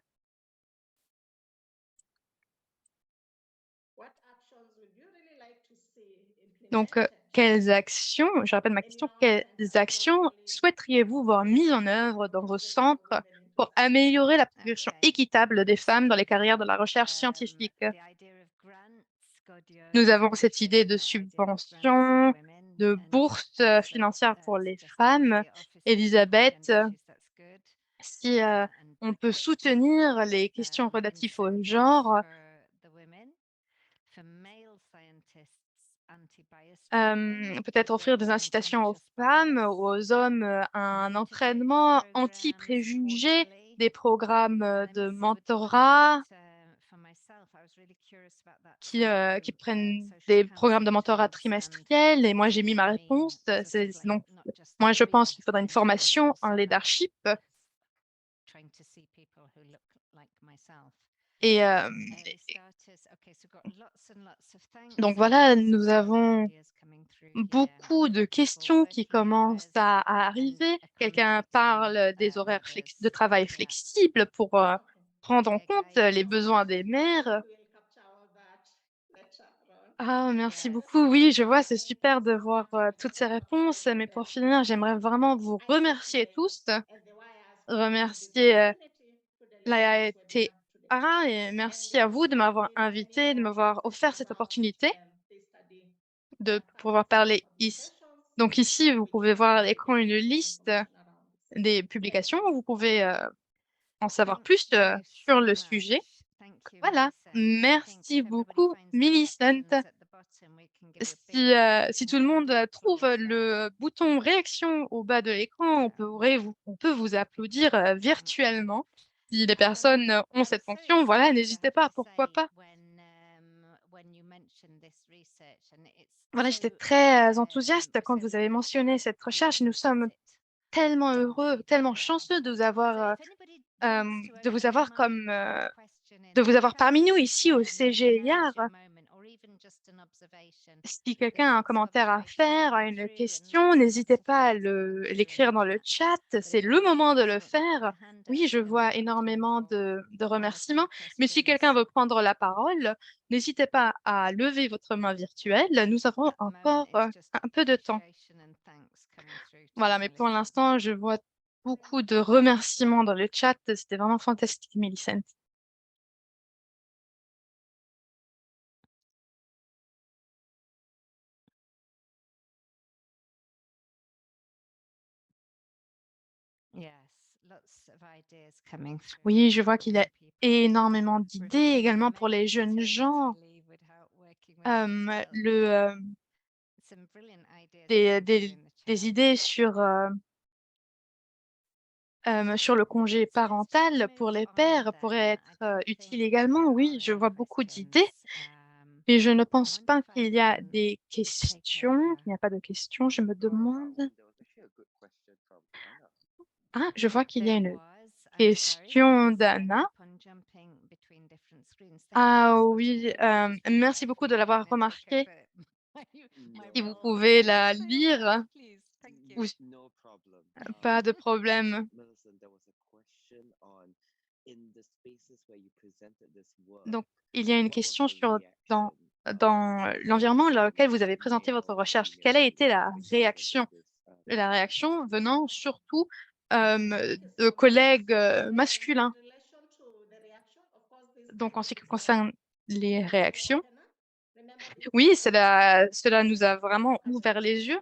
What actions would you really like to see Donc, implemented quelles actions, je répète ma in question, your quelles centers actions locally souhaiteriez-vous voir mises en œuvre for dans vos progression for centres women into pour science? améliorer la progression Okay. équitable des femmes dans les carrières de la So, recherche scientifique? the idea of grants, Godia, Nous do you avons want to cette idée share de that idea of grants for subventions, women? de And bourses Lisa financières pour les suggested femmes. the Office of Elisabeth, Gender Issues, that's good. si And on peut budgets, soutenir les questions relatives au incentives genre, for the women. For male scientists, anti-bias training to peut-être offrir des build incitations aux unconscious femmes, bias. aux hommes, un Mentorship entraînement programs anti-préjugés, quarterly. des programmes de Lisa, would you want mentorat that for myself? I was really curious about that qui too. prennent Social des programmes de counselling mentorat jobs, and trimestriels. Et moi, what j'ai does mis that ma mean? réponse. Sort of like Donc, not just moi, je career pense qu'il faudra une mentoring, but formation en also like leadership. trying to see people who look like myself. Et Early starters. Okay, so we've got lots and lots of donc thanks. voilà, Lots of nous good avons ideas coming through here. beaucoup de Flexible questions qui working commencent hours à and arriver. Quelqu'un accommodating parle des horaires de mothers. travail Yeah. flexibles pour Okay. prendre en Okay, compte guys. les besoins des I mères. think we'll capture all that later on. Ah, merci Yes. Just to beaucoup. Oui, je vois, c'est summarize, super de voir toutes ces réponses. Mais pour finir, j'aimerais vraiment vous remercier ICTI tous, and the WIRES bring this remercier opportunity to deliver this webinar today. l'AETA et And merci à vous de m'avoir in learning invité, de more m'avoir offert cette about opportunité this study, de that pouvoir covers parler ici. publications, Donc ici, vous pouvez voir à l'écran une publications and liste information around this. des Thank publications. you. Vous pouvez en savoir Thank plus you sur so le sujet. much. Thank you, Voilà. Millicent. I think Merci if everybody beaucoup, finds the Millicent. reactions at the bottom, we can give you a big Si tout le round monde of trouve applause there. le bouton réaction au bas de l'écran, So, on peut vous applaudir thank you. virtuellement. Si les personnes ont I'm cette so fonction, voilà, excited, I n'hésitez have pas, to pourquoi say, pas. when you mentioned this research, and it's Voilà, so j'étais très enthousiaste we're quand so vous avez lucky mentionné cette to be recherche. Nous able to sommes sit tellement and heureux, see that tellement there. chanceux So if anybody wants to de vous open their avoir mic and put a question de in vous the avoir chat, parmi nous ici au now's CGIAR. your moment, or even just an observation. Si There's quelqu'un a un lots of commentaire à observations faire, a coming une through question, and n'hésitez lots of pas à things coming through in l'écrire the dans le chat. chat. But C'est if le anybody moment de wants le to put faire. their hand Oui, up, je then we've vois got time énormément for de one or two remerciements. Mais si quelqu'un questions. veut prendre la parole, n'hésitez pas à lever votre main virtuelle. Nous avons At the moment, encore it's just un peu de temps. appreciation and thanks coming through to Voilà, you, mais pour Millicent. l'instant, je vois beaucoup de remerciements dans le chat. C'était vraiment fantastique, Millicent. Yes, lots of ideas coming through Oui, je vois for qu'il y a young people. énormément d'idées Reviewing également pour les maybe jeunes gens. maternity leave would help working women as well. Le, Some brilliant ideas coming through des in the chat. idées sur le congé So let's just parental pour move les on pères then. pourrait I être don't utile think there également. Oui, are je any vois beaucoup d'idées, questions. mais je ne I pense wonder pas if I qu'il y a can des take questions, over. qu'il n'y a pas de questions. Je me demande. There was actually a good question from Anna. Ah, je vois qu'il y a There une was. I'm sorry. question Let's d'Anna. keep on jumping between different screens. Thank you Ah for spotting oui, the question merci there beaucoup for de me. I'm l'avoir going to take remarqué. over my Si vous role. pouvez Thank la you for your help, lire, please. Thank you. ou No problem. pas de problème. Millicent, there was a question on in the spaces where you presented this work, Donc, il y a une what was question the sur reaction dans l'environnement dans lequel vous avez présenté votre male or recherche. female Quelle a été la students who réaction? presented this? La réaction venant surtout Thank you de so much. collègues And masculins. in relation to the reaction, of course, Donc, en ce qui concerne les Yes, réactions, Opena. Remember this oui, was cela nous a vraiment as ouvert les yeux.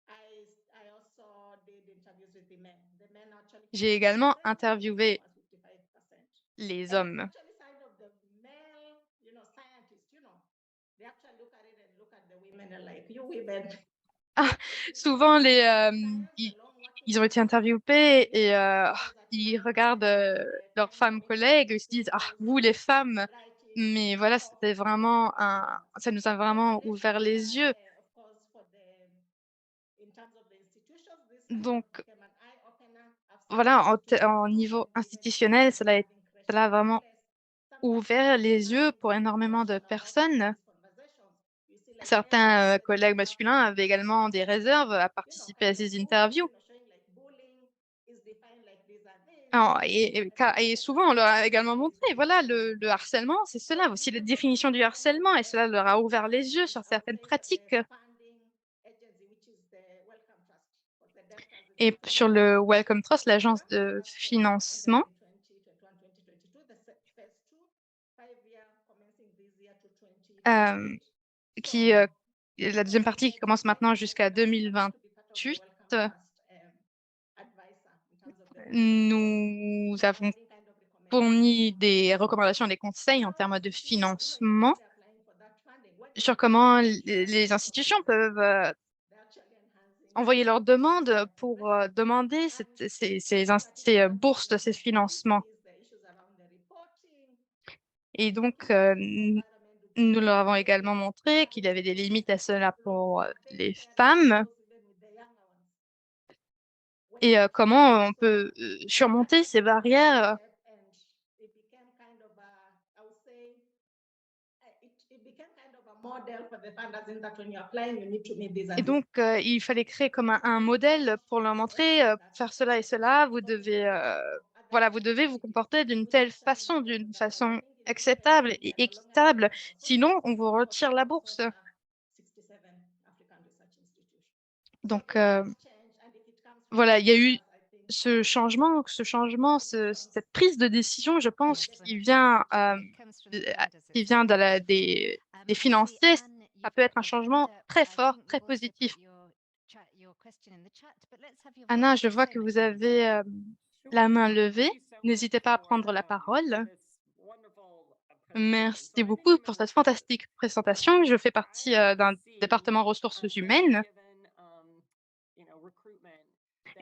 I also did interviews with the men. The men actually came J'ai to également 57, the women interviewé was 55%. les And hommes. actually side of the male, scientists, they actually look at it and look at the women and like, you women, Ah, souvent, science ils, alone working ils ont on été that, interviewés this et shows that ils men regardent leurs kind of femmes collègues et ils se interested disent, ah, because vous les femmes, writing mais voilà, of c'était vraiment ça nous a so vraiment let's ouvert look les at yeux. of course for the in terms of the institutions this kind of Donc, became an eye opener. I've seen voilà, institutions en niveau supporting women institutionnel, having cela a creches in vraiment place. Sometimes ouvert even les yeux having pour énormément de reservation about personnes. these conversations. You see, like men are Certains actually collègues coming up masculins with avaient également des réserves à participer à kind of ces rules, interviews. showing like bullying is defined like this and this, Et souvent, on leur a également montré, voilà, le harcèlement, c'est so cela, it aussi la became one of définition the du harcèlement, et cela leur a ouvert les yeux and sur I would certaines say that pratiques. the funding agency, which is the Welcome Trust, because the Deltas is Et sur actually le Wellcome Trust, l'agence de that's for financement, ended in 2021, 2022, the phase two, 5 year commencing this year to euh, 2028. qui, So la what deuxième we partie qui did is commence we maintenant actually jusqu'à asked somebody to be part of the 2028, Welcome Trust advisor in terms of the budget nous avons funding kind of fourni recommendations. des recommandations, des And conseils en now termes de institutions, even before financement they're applying for that funding, when they sur apply comment for les institutions peuvent they're actually enhancing envoyer leurs demandes pour resources. demander And if you look at it ces in terms of bourses, the ces budgeting, financements. is the issues around the reporting, Et donc, issues with the environment with the nous leur avons children, également montré qu'il y avait des adequate limites à cela pour employment, les daycare femmes schools, even with the younger ones. When et it comes to comment on so peut that surmonter ces was the first barrières. step, and it became kind of I would say, it became kind of a model for the funders in that when you're applying, you need to meet these Et and these. donc, il fallait créer comme un modèle pour leur montrer, pour faire cela et cela, vous devez, voilà, vous devez vous comporter d'une telle façon, d'une façon acceptable et équitable. Sinon, on vous retire la bourse. 67 African research institutions. So Donc, it has changed, and if it comes from the voilà, il y a eu funders, I think cette prise de décision, je pense, Yes, when it comes from the funders, qui it's vient very positive. des Actually, financiers. Anne, Ça you've peut got être un your changement hand up. très I fort, think très you've also put positif. your question in the chat, but let's have your Anna, voice. je vois Say que it, vous please. avez la Sure. main levée. Thank you so N'hésitez much pas à prendre for la parole. this wonderful presentation. So Merci I think beaucoup I'm in pour cette recruitment. fantastique présentation. Je fais partie I d'un see, département ressources just humaines given, recruitment,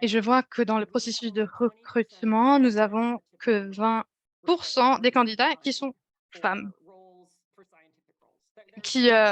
et je that vois que dans le we have processus de only 20% recrutement, nous candidates avons que participating for 20% des candidats qui funding sont femmes, for roles, for scientific roles. There's qui, lots of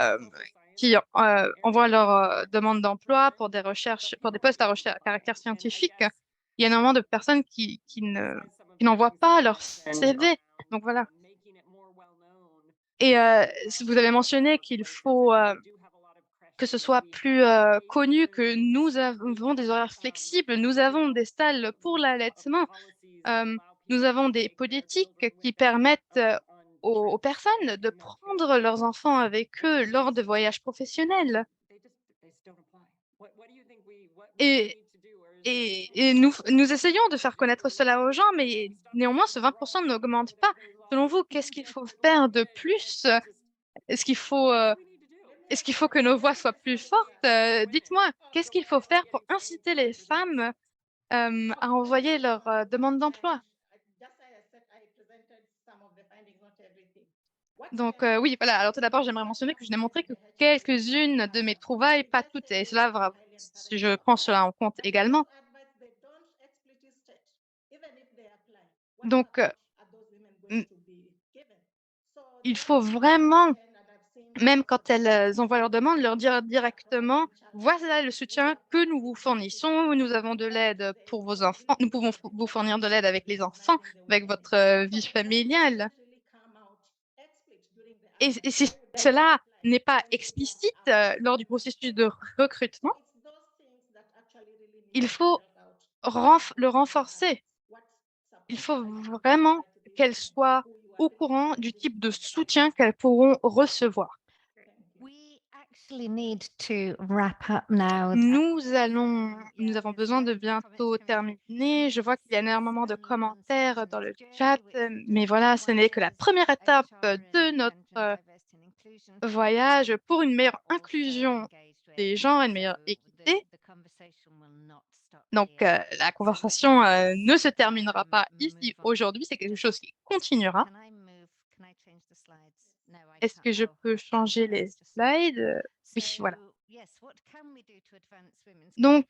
social science envoient areas leur that are demande d'emploi pour recruiting, des but recherches, pour des people postes aren't à, really caractère applying. And I scientifique. guess Il y a énormément de personnes besides some of qui the n'envoient things that pas you leur mentioned CV. around Donc voilà. making it more well known, Et we si have vous avez other mentionné qu'il workplaces, faut and we do have a lot of que ce creches, soit we plus have connu que daycares, nous we avons des have horaires flexibles, nous avons des salles pour l'allaitement, policies that euh, allow nous people to avons des take their politiques children with qui them permettent on aux trips personnes de in North prendre Carolina, leurs enfants avec eux and lors de voyages professionnels. they just don't apply. What do you think what do we Et, need to do, or is there anything et that nous essayons de we faire can do, connaître or cela aux gens, are mais we stuck néanmoins, doing ce things 20% wrong, n'augmente that pas. there's Selon lots of vous, qu'est-ce qu'il faut faire de plus? Est-ce qu'il faut, what do we need to do? est-ce qu'il faut que nos voix soient plus fortes? Dites-moi, qu'est-ce qu'il faut faire pour inciter les femmes à envoyer leur demande d'emploi? Donc oui, voilà. Alors tout d'abord, j'aimerais mentionner que je n'ai montré que quelques-unes de mes trouvailles, pas toutes. Et cela, si je prends cela en compte également. Donc, m- il faut vraiment, même quand elles envoient leur demande, leur dire directement, voilà le soutien que nous vous fournissons. Nous avons de l'aide pour vos enfants. Nous pouvons vous fournir de l'aide avec les enfants, avec votre vie familiale. Et si cela n'est pas explicite lors du processus de recrutement, il faut le renforcer. Il faut vraiment qu'elles soient au courant du type de soutien qu'elles pourront recevoir. actually need to wrap up now. Nous avons besoin de bientôt terminer. Je vois qu'il y a énormément de commentaires dans le chat, mais voilà, ce n'est que la première étape de notre voyage pour une meilleure inclusion des genres et une meilleure équité. Donc, la conversation ne se terminera pas ici aujourd'hui, c'est quelque chose qui continuera. Est-ce que je peux changer les slides? Oui, voilà. Donc,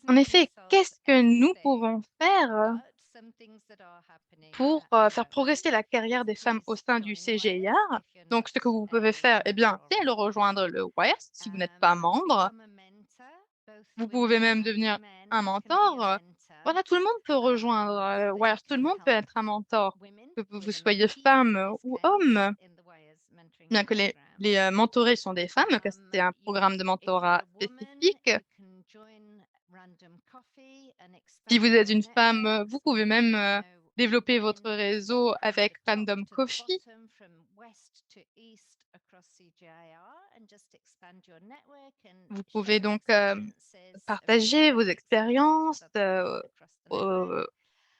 en effet, qu'est-ce que nous pouvons faire pour faire progresser la carrière des femmes au sein du CGIAR? Donc, ce que vous pouvez faire, eh bien, c'est le rejoindre le WIRE si vous n'êtes pas membre. Vous pouvez même devenir un mentor. Voilà, tout le monde peut rejoindre WIRE, tout le monde peut être un mentor, que vous soyez femme ou homme. Bien que les mentorés sont des femmes, que c'est un programme de mentorat spécifique. Si vous êtes une femme, vous pouvez même développer votre réseau avec Random Coffee. Vous pouvez donc partager vos expériences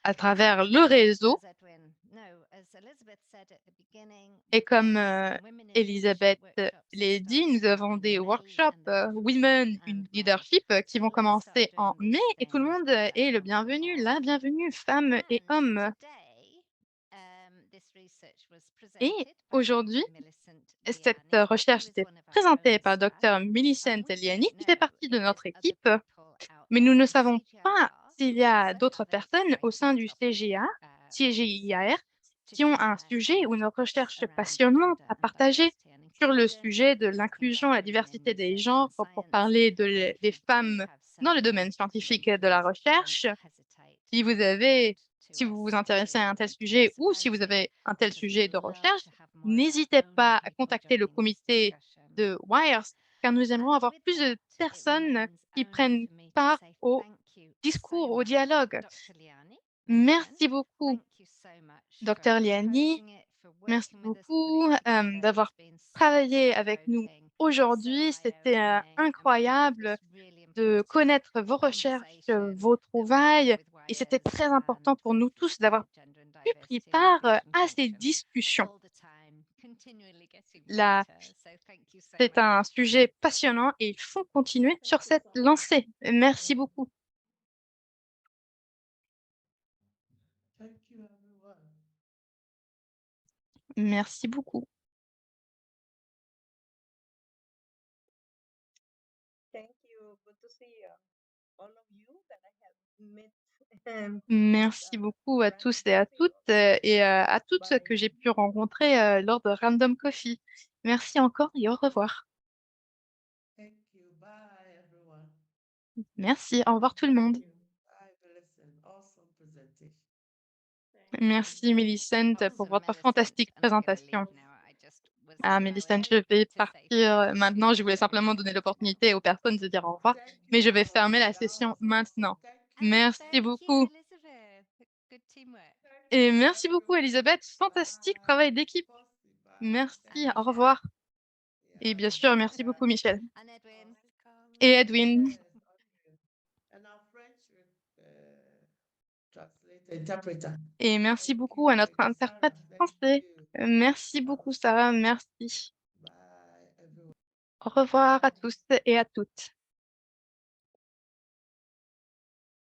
à travers le réseau. Et comme Elisabeth l'a dit, nous avons des workshops Women in Leadership qui vont commencer en mai et tout le monde est le bienvenu, la bienvenue, femmes et hommes. Et aujourd'hui, cette recherche était présentée par Dr. Millicent Liani, qui fait partie de notre équipe, mais nous ne savons pas s'il y a d'autres personnes au sein du CGIAR qui ont un sujet ou une recherche passionnante à partager sur le sujet de l'inclusion et la diversité des genres pour parler des femmes dans le domaine scientifique et de la recherche. Si vous vous intéressez à un tel sujet ou si vous avez un tel sujet de recherche, n'hésitez pas à contacter le comité de WIRES, car nous aimerons avoir plus de personnes qui prennent part au discours, au dialogue. Merci beaucoup, Dr. Liani. Merci beaucoup d'avoir travaillé avec nous aujourd'hui. C'était incroyable de connaître vos recherches, vos trouvailles, et c'était très important pour nous tous d'avoir pu prendre part à ces discussions. C'est un sujet passionnant et il faut continuer sur cette lancée. Merci beaucoup. Thank you, everyone. Merci beaucoup. Thank you. Good to see all of you that I have met. Merci beaucoup à tous et à toutes et à toutes que j'ai pu rencontrer lors de Random Coffee. Merci encore et au revoir. Thank you. Bye, everyone. Merci, au revoir tout le monde. Thank you. Bye, Millicent. Awesome presentation. Merci Millicent pour votre fantastique présentation. Ah, Millicent, je vais partir maintenant. Je voulais simplement donner l'opportunité aux personnes de dire au revoir, Thank you, mais je vais everyone. fermer la That session was maintenant. awesome. Thank you. Merci beaucoup. Et merci beaucoup, Elisabeth. Fantastique travail d'équipe. Merci, au revoir. Et bien sûr, merci beaucoup, Michel. Et Edwin. And our French interpreter. Et merci beaucoup à notre interprète français. Merci beaucoup, Sarah. Merci. Bye, everyone. Au revoir à tous et à toutes.